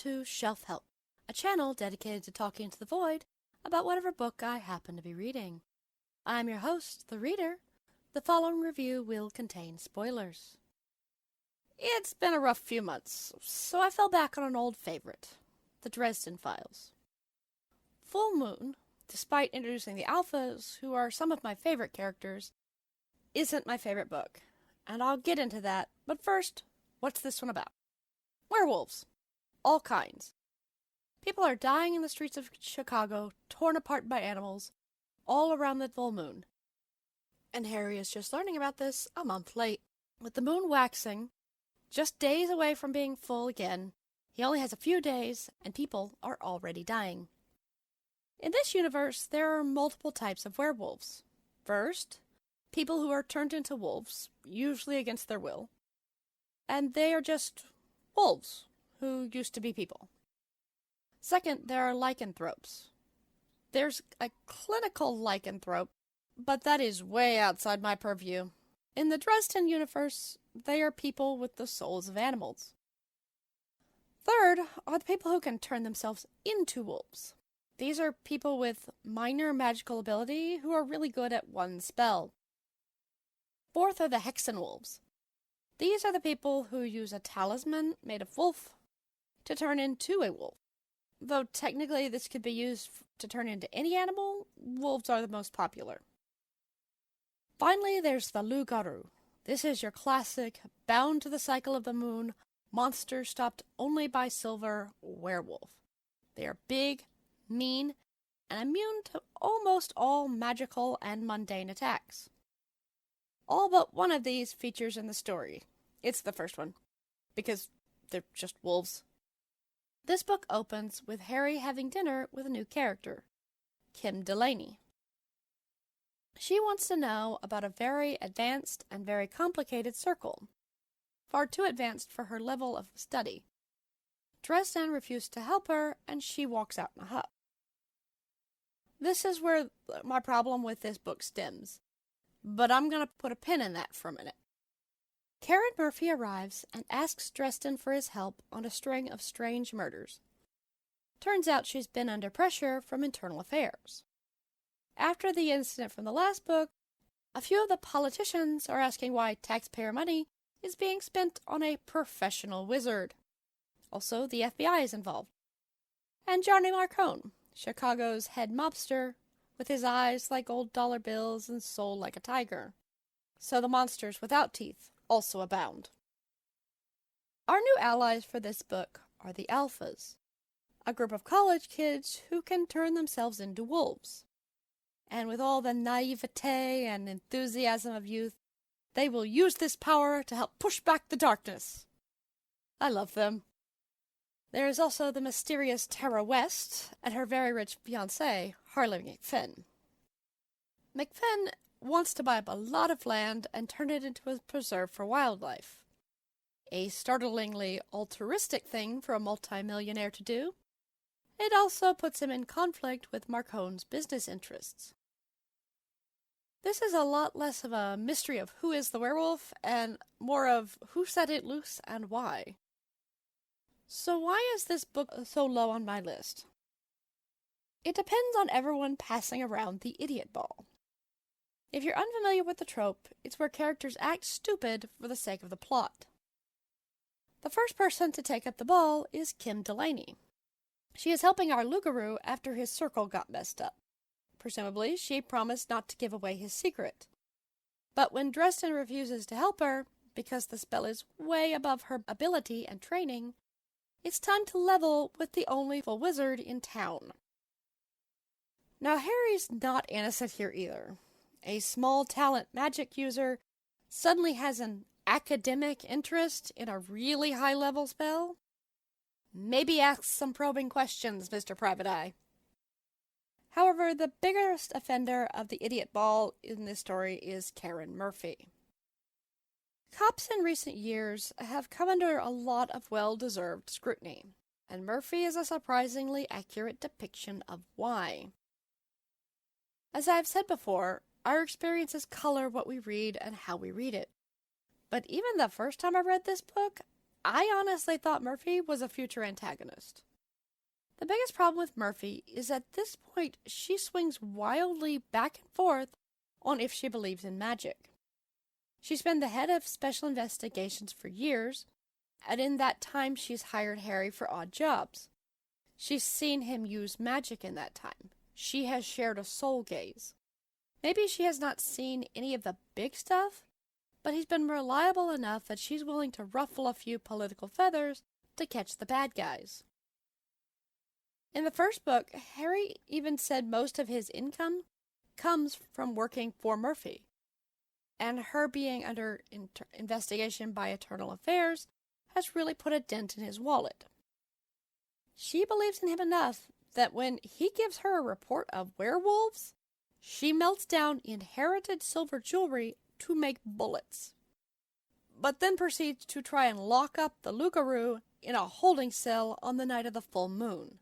to Shelf Help, a channel dedicated to talking to the void about whatever book I happen to be reading. I'm your host, the reader. The following review will contain spoilers. It's been a rough few months, so I fell back on an old favorite, the Dresden Files. Full Moon, despite introducing the Alphas, who are some of my favorite characters, isn't my favorite book, and I'll get into that, but first, what's this one about? Werewolves. All kinds. People are dying in the streets of Chicago, torn apart by animals, all around the full moon. And Harry is just learning about this a month late. With the moon waxing, just days away from being full again, he only has a few days, and people are already dying. In this universe, there are multiple types of werewolves. First, people who are turned into wolves, usually against their will. And they are just wolves who used to be people. Second, there are lycanthropes. There's a clinical lycanthrope, but that is way outside my purview. In the Dresden universe, they are people with the souls of animals. Third are the people who can turn themselves into wolves. These are people with minor magical ability who are really good at one spell. Fourth are the Hexenwolves. These are the people who use a talisman made of wolf to turn into a wolf. Though technically this could be used to turn into any animal, wolves are the most popular. Finally, there's the Loup-garou. This is your classic, bound to the cycle of the moon, monster stopped only by silver werewolf. They are big, mean, and immune to almost all magical and mundane attacks. All but one of these features in the story. It's the first one, because they're just wolves. This book opens with Harry having dinner with a new character, Kim Delaney. She wants to know about a very advanced and very complicated circle, far too advanced for her level of study. Dresden refused to help her, and she walks out in a huff. This is where my problem with this book stems, but I'm going to put a pin in that for a minute. Karen Murphy arrives and asks Dresden for his help on a string of strange murders. Turns out she's been under pressure from internal affairs. After the incident from the last book, a few of the politicians are asking why taxpayer money is being spent on a professional wizard. Also, the FBI is involved. And Johnny Marcone, Chicago's head mobster, with his eyes like old dollar bills and soul like a tiger. So the monsters without teeth also abound. Our new allies for this book are the Alphas, a group of college kids who can turn themselves into wolves. And with all the naivete and enthusiasm of youth, they will use this power to help push back the darkness. I love them. There is also the mysterious Tara West and her very rich fiancé, Harley McFinn. McFinn wants to buy up a lot of land and turn it into a preserve for wildlife. A startlingly altruistic thing for a multimillionaire to do. It also puts him in conflict with Marcone's business interests. This is a lot less of a mystery of who is the werewolf and more of who set it loose and why. So why is this book so low on my list? It depends on everyone passing around the idiot ball. If you're unfamiliar with the trope, it's where characters act stupid for the sake of the plot. The first person to take up the ball is Kim Delaney. She is helping our Loup-garou after his circle got messed up. Presumably, she promised not to give away his secret. But when Dresden refuses to help her, because the spell is way above her ability and training, it's time to level with the only full wizard in town. Now, Harry's not innocent here either. A small talent magic user suddenly has an academic interest in a really high-level spell? Maybe ask some probing questions, Mr. Private Eye. However, the biggest offender of the idiot ball in this story is Karen Murphy. Cops in recent years have come under a lot of well-deserved scrutiny, and Murphy is a surprisingly accurate depiction of why. As I've said before, our experiences color what we read and how we read it. But even the first time I read this book, I honestly thought Murphy was a future antagonist. The biggest problem with Murphy is at this point she swings wildly back and forth on if she believes in magic. She's been the head of special investigations for years, and in that time she's hired Harry for odd jobs. She's seen him use magic in that time. She has shared a soul gaze. Maybe she has not seen any of the big stuff, but he's been reliable enough that she's willing to ruffle a few political feathers to catch the bad guys. In the first book, Harry even said most of his income comes from working for Murphy, and her being under investigation by Eternal Affairs has really put a dent in his wallet. She believes in him enough that when he gives her a report of werewolves, she melts down inherited silver jewelry to make bullets, but then proceeds to try and lock up the Lugaroo in a holding cell on the night of the full moon.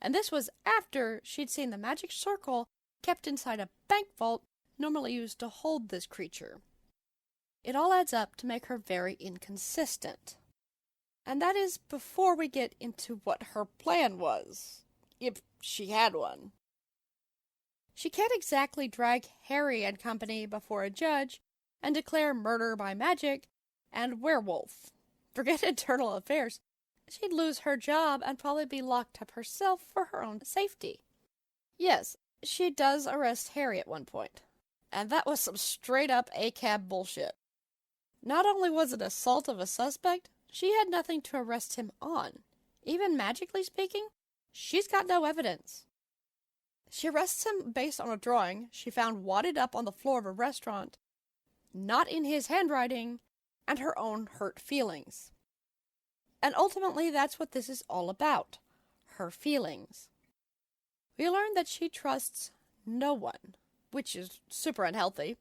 And this was after she'd seen the magic circle kept inside a bank vault normally used to hold this creature. It all adds up to make her very inconsistent. And that is before we get into what her plan was, if she had one. She can't exactly drag Harry and company before a judge and declare murder by magic and werewolf. Forget Internal Affairs. She'd lose her job and probably be locked up herself for her own safety. Yes, she does arrest Harry at one point, and that was some straight-up ACAB bullshit. Not only was it assault of a suspect, she had nothing to arrest him on. Even magically speaking, she's got no evidence. She arrests him based on a drawing she found wadded up on the floor of a restaurant, not in his handwriting, and her own hurt feelings. And ultimately, that's what this is all about, her feelings. We learn that she trusts no one, which is super unhealthy.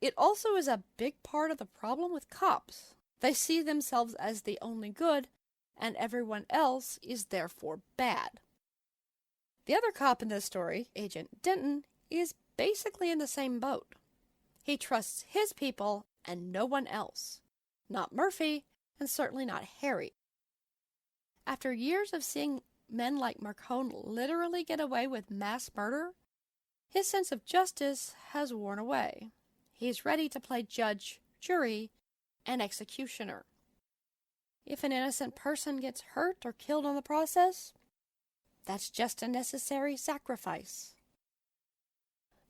It also is a big part of the problem with cops. They see themselves as the only good, and everyone else is therefore bad. The other cop in this story, Agent Denton, is basically in the same boat. He trusts his people and no one else. Not Murphy, and certainly not Harry. After years of seeing men like Marcone literally get away with mass murder, his sense of justice has worn away. He's ready to play judge, jury, and executioner. If an innocent person gets hurt or killed in the process, that's just a necessary sacrifice.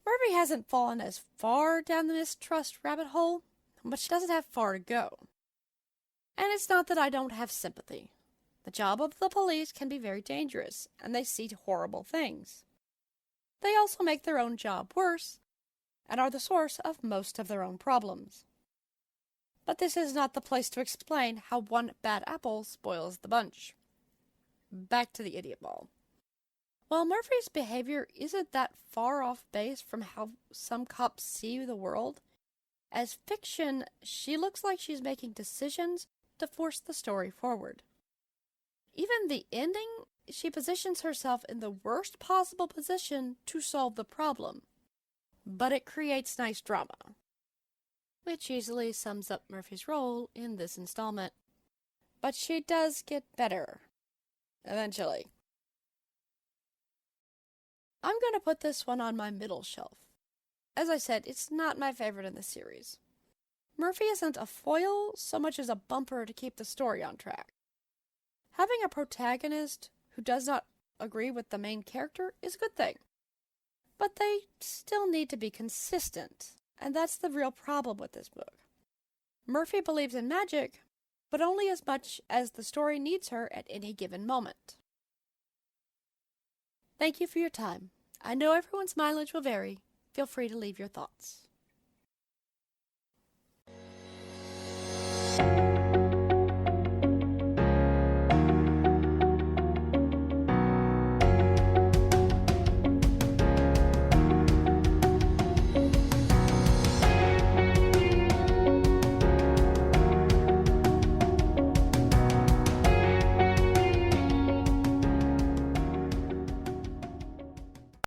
Murphy hasn't fallen as far down the mistrust rabbit hole, but she doesn't have far to go. And it's not that I don't have sympathy. The job of the police can be very dangerous, and they see horrible things. They also make their own job worse, and are the source of most of their own problems. But this is not the place to explain how one bad apple spoils the bunch. Back to the idiot ball. While Murphy's behavior isn't that far off base from how some cops see the world, as fiction, she looks like she's making decisions to force the story forward. Even the ending, she positions herself in the worst possible position to solve the problem. But it creates nice drama, which easily sums up Murphy's role in this installment. But she does get better, eventually. I'm going to put this one on my middle shelf. As I said, it's not my favorite in the series. Murphy isn't a foil so much as a bumper to keep the story on track. Having a protagonist who does not agree with the main character is a good thing. But they still need to be consistent, and that's the real problem with this book. Murphy believes in magic, but only as much as the story needs her at any given moment. Thank you for your time. I know everyone's mileage will vary. Feel free to leave your thoughts.